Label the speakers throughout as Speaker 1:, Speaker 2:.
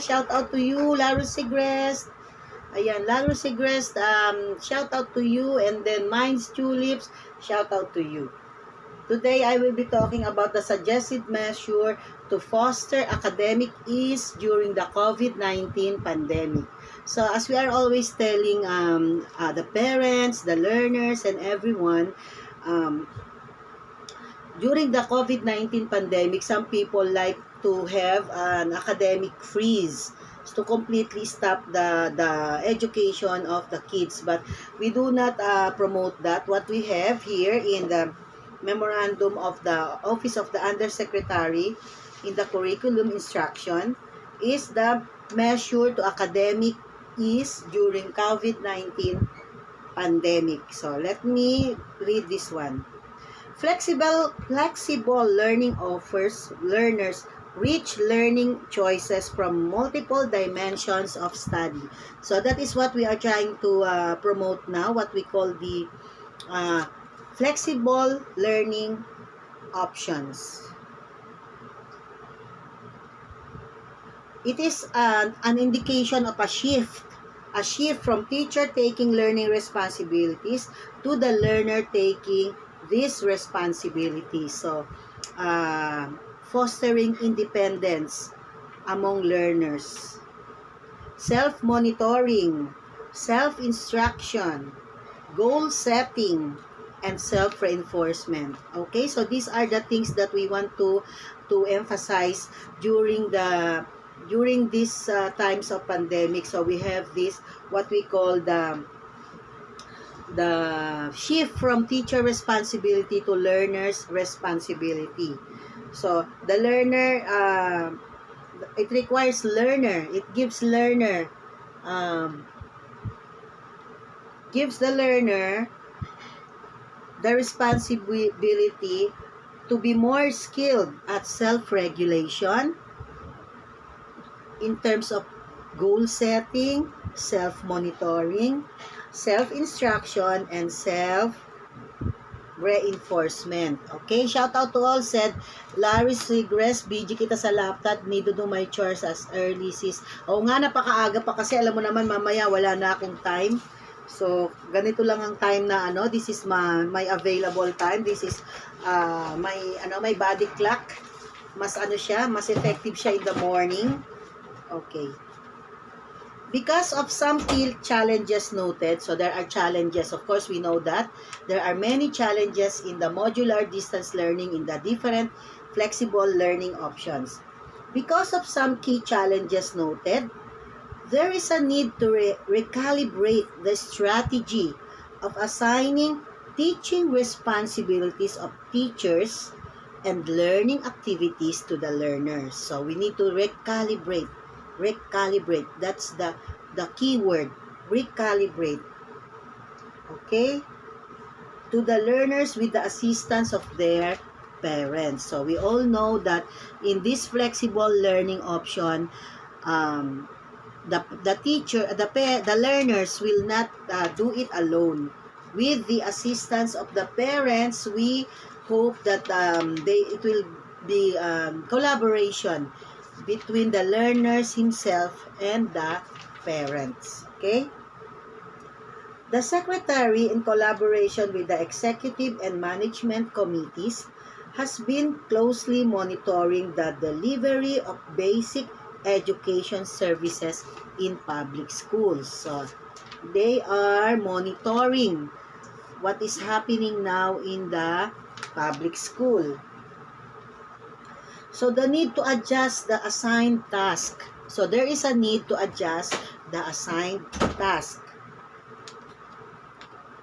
Speaker 1: Shout out to you, Laro Sigrest. Ayan, Laro Sigrest, shout out to you. And then Minds Tulips, shout out to you. Today, I will be talking about the suggested measure to foster academic ease during the COVID-19 pandemic. So, as we are always telling the parents, the learners, and everyone, during the COVID-19 pandemic, some people like to have an academic freeze to completely stop the education of the kids. But we do not promote that. What we have here in the memorandum of the Office of the Undersecretary in the curriculum instruction is the measure to academic ease during COVID-19 pandemic. So, let me read this one. Flexible learning offers learners rich learning choices from multiple dimensions of study. So that is what we are trying to promote now, what we call the flexible learning options. It is an indication of a shift from teacher taking learning responsibilities to the learner taking these responsibilities. So, fostering independence among learners, self-monitoring, self-instruction, goal setting, and self-reinforcement. Okay, so these are the things that we want to emphasize during these times of pandemic. So we have this, what we call the shift from teacher responsibility to learner's responsibility. So, the learner, it requires learner, it gives the learner the responsibility to be more skilled at self-regulation in terms of goal setting, self-monitoring, self-instruction, and self-reinforcement. Okay? Shout out to all, said Larry Sigres, BG kita sa laptop, need to do my chores as early, sis. Oo nga, napakaaga pa kasi alam mo naman mamaya wala na akong time. So, ganito lang ang time na this is my available time. This is my body clock. Mas mas effective siya in the morning. Okay. Because of some key challenges noted, so there are challenges, of course we know that, there are many challenges in the modular distance learning in the different flexible learning options. Because of some key challenges noted, there is a need to recalibrate the strategy of assigning teaching responsibilities of teachers and learning activities to the learners. So we need to recalibrate. That's the key word, recalibrate. Okay, to the learners with the assistance of their parents. So we all know that in this flexible learning option, the learners will not do it alone. With the assistance of the parents, we hope that it will be collaboration between the learners himself and the parents. Okay? The Secretary, in collaboration with the Executive and Management Committees, has been closely monitoring the delivery of basic education services in public schools. So, they are monitoring what is happening now in the public school. So, the need to adjust the assigned task. So, there is a need to adjust the assigned task.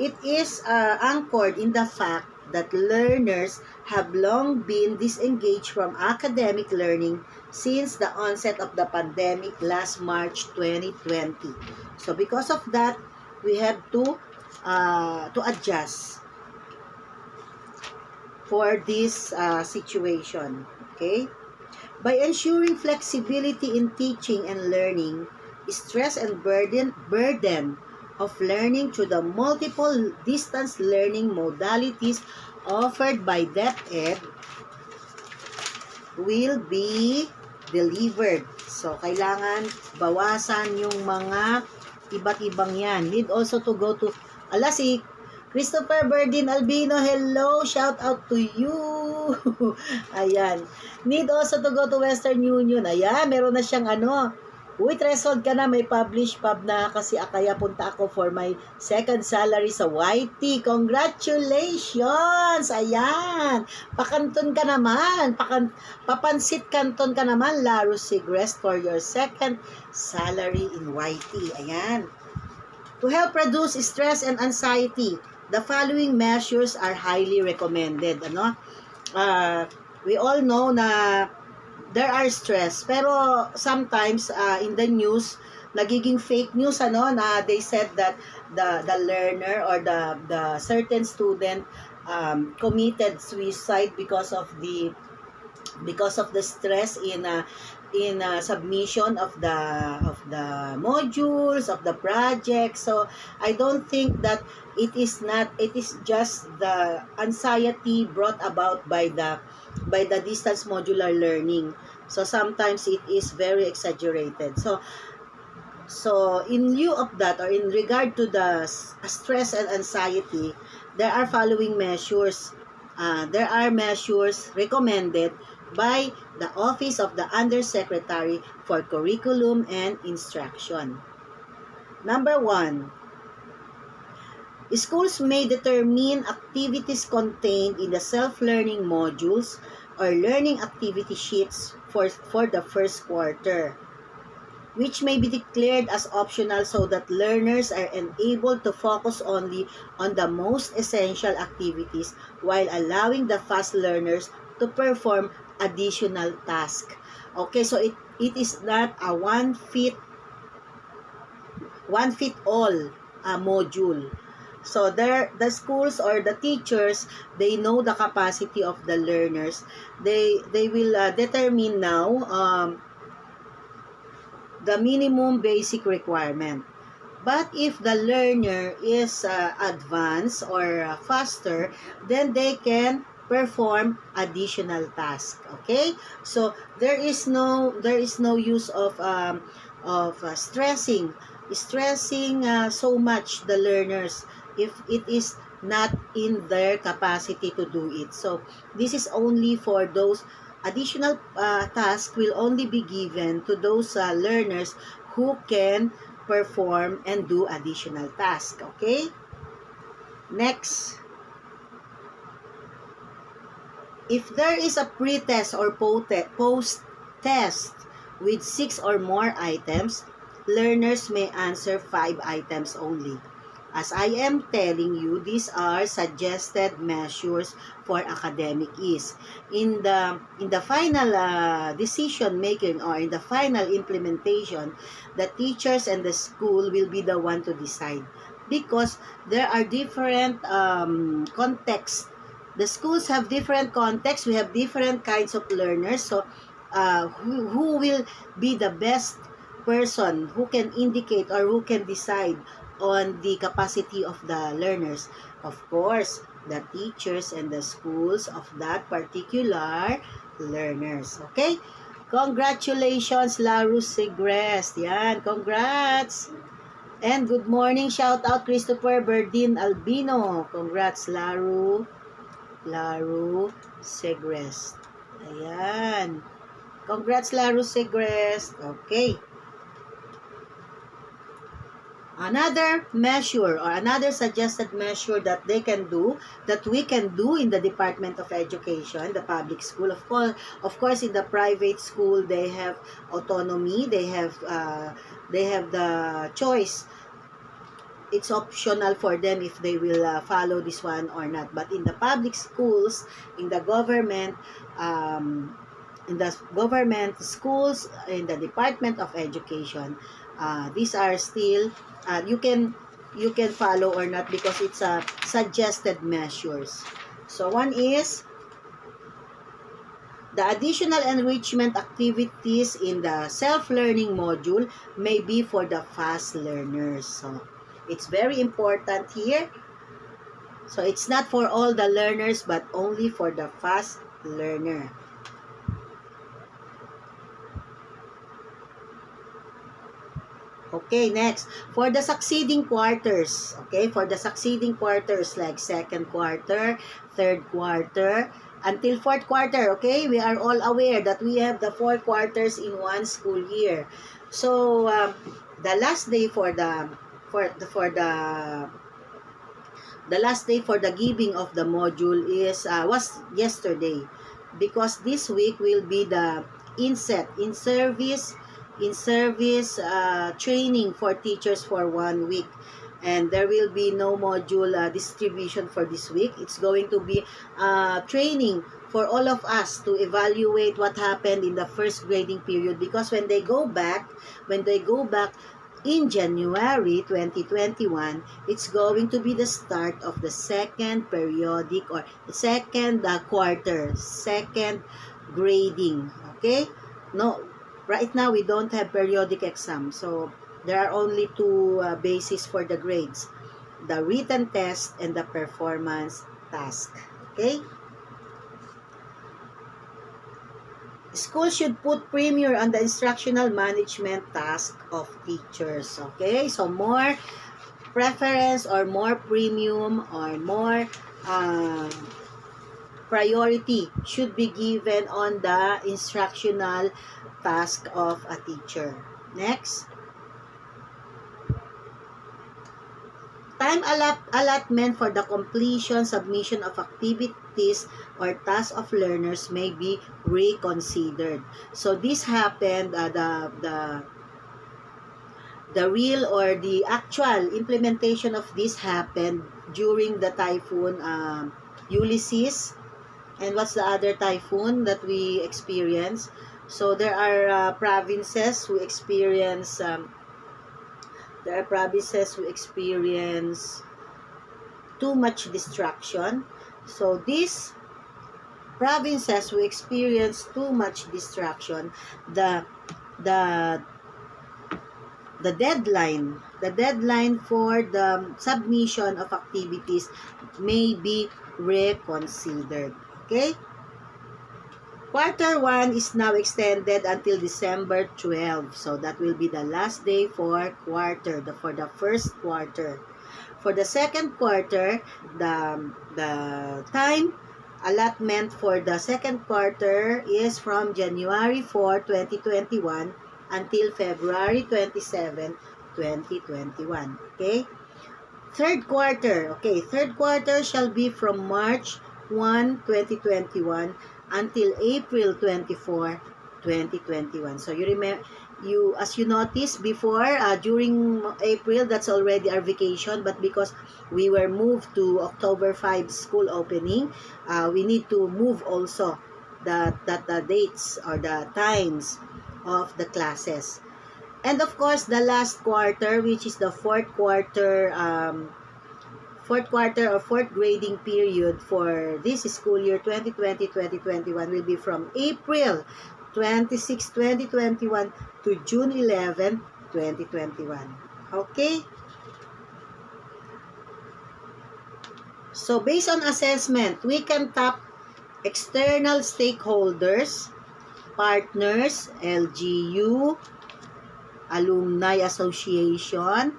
Speaker 1: It is anchored in the fact that learners have long been disengaged from academic learning since the onset of the pandemic last March 2020. So, because of that, we have to adjust for this situation. Okay? By ensuring flexibility in teaching and learning, stress and burden of learning through the multiple distance learning modalities offered by Depded will be delivered. So, kailangan bawasan yung mga iba't ibang yan. Need also to go to, si Christopher Berdin Albino, hello, shout out to you. Ayan. Need also to go to Western Union. Ayan, meron na siyang uy, threshold ka na, may publish pub na kasi kaya punta ako for my second salary sa YT. Congratulations! Ayan! Pakanton ka naman. Papansit kanton ka naman, Laro Sigres, for your second salary in YT. Ayan. To help reduce stress and anxiety, the following measures are highly recommended. We all know na there are stress, pero sometimes in the news nagiging fake news na they said that the learner or the certain student committed suicide because of the stress in submission of the modules of the project. So I don't think that it is just the anxiety brought about by the distance modular learning. So sometimes it is very exaggerated. So in lieu of that, or in regard to the stress and anxiety, there are following measures. There are measures recommended by the Office of the Undersecretary for Curriculum and Instruction. Number 1, schools may determine activities contained in the self-learning modules or learning activity sheets for the first quarter, which may be declared as optional so that learners are enabled to focus only on the most essential activities while allowing the fast learners to perform additional tasks. Okay, so it is not a one fit all module. So the schools or the teachers, they know the capacity of the learners. They will determine now the minimum basic requirement. But if the learner is advanced or faster, then they can perform additional tasks. Okay, so there is no use of stressing so much the learners if it is not in their capacity to do it. So this is only for those additional tasks will only be given to those learners who can perform and do additional tasks. Okay? Next. If there is a pre-test or post-test with 6 or more items, learners may answer 5 items only. As I am telling you, these are suggested measures for academic ease. In the final decision making or in the final implementation, the teachers and the school will be the one to decide, because there are different contexts. The schools have different contexts. We have different kinds of learners. So who will be the best person who can indicate or who can decide on the capacity of the learners? Of course, the teachers and the schools of that particular learners. Okay? Congratulations, Laru Sigres. Yan, congrats. And good morning, shout out Christopher Berdin Albino. Congrats, Laru Sigres. Ayan. Congrats, Laru Sigres. Okay. Another measure or another suggested measure that we can do in the Department of Education, the public school. Of course, in the private school, they have autonomy. They have the choice. It's optional for them if they will follow this one or not. But in the public schools, in the government schools, in the Department of Education, these are still you can follow or not, because it's suggested measures. So one is the additional enrichment activities in the self-learning module may be for the fast learners. So it's very important here. So it's not for all the learners, but only for the fast learner. Okay, next. For the succeeding quarters, okay, for the succeeding quarters like second quarter, third quarter, until fourth quarter, okay, we are all aware that we have the 4 quarters in one school year. So, the last day for the last day for the giving of the module is was yesterday, because this week will be the in service training for teachers for 1 week, and there will be no module distribution for this week. It's going to be training for all of us to evaluate what happened in the first grading period, because when they go back in January 2021, it's going to be the start of the second periodic or second quarter, second grading. Okay? No, right now we don't have periodic exam. So there are only 2 bases for the grades: the written test and the performance task. Okay? School should put premier on the instructional management task of teachers. Okay? So more preference or more premium or more priority should be given on the instructional task of a teacher. Next. Time allotment for the completion, submission of activities or tasks of learners may be reconsidered. So this happened, the real or the actual implementation of this happened during the typhoon Ulysses. And what's the other typhoon that we experienced? So there are provinces who experience too much distraction. So these provinces who experience too much distraction, the deadline for the submission of activities may be reconsidered. Okay? Quarter 1 is now extended until December 12. So that will be the last day for the first quarter. For the second quarter, the time allotment for the second quarter is from January 4, 2021 until February 27, 2021. Okay? Third quarter. Okay, third quarter shall be from March 1, 2021 until April 24, 2021. So you remember, as you noticed before, during April, that's already our vacation, but because we were moved to October 5 school opening, we need to move also the dates or the times of the classes. And of course, the last quarter, which is the fourth quarter or fourth grading period for this school year 2020-2021 will be from April 26, 2021 to June 11, 2021. Okay? So based on assessment, we can tap external stakeholders, partners, LGU, alumni association,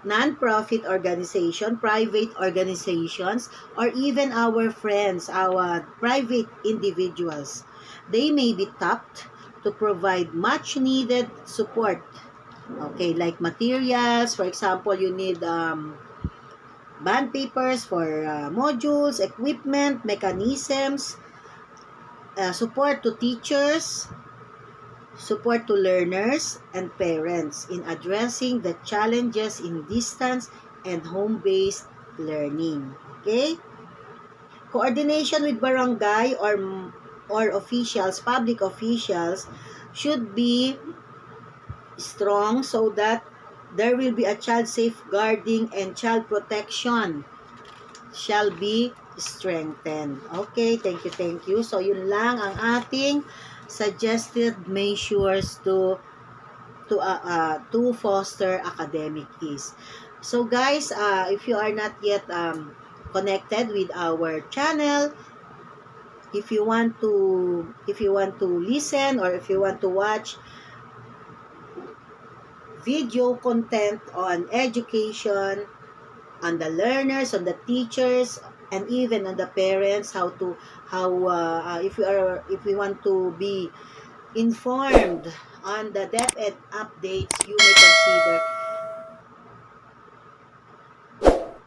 Speaker 1: non-profit organization, private organizations, or even our friends, our private individuals. They may be tapped to provide much needed support. Okay, like materials. For example, you need bond papers for modules, equipment, mechanisms, support to teachers, support to learners and parents in addressing the challenges in distance and home-based learning. Okay? Coordination with barangay or officials, public officials, should be strong so that there will be a child safeguarding and child protection shall be strengthened. Okay, thank you. So yun lang ang ating suggested measures to foster academic ease. So guys, if you are not yet connected with our channel, if you want to listen or if you want to watch video content on education, on the learners, on the teachers, and even on the parents, if we want to be informed on the DepEd updates, you may consider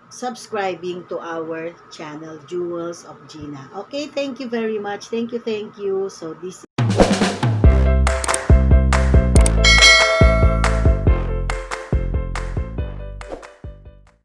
Speaker 1: subscribing to our channel, Jewels of Gina. Okay, thank you very much. Thank you. So this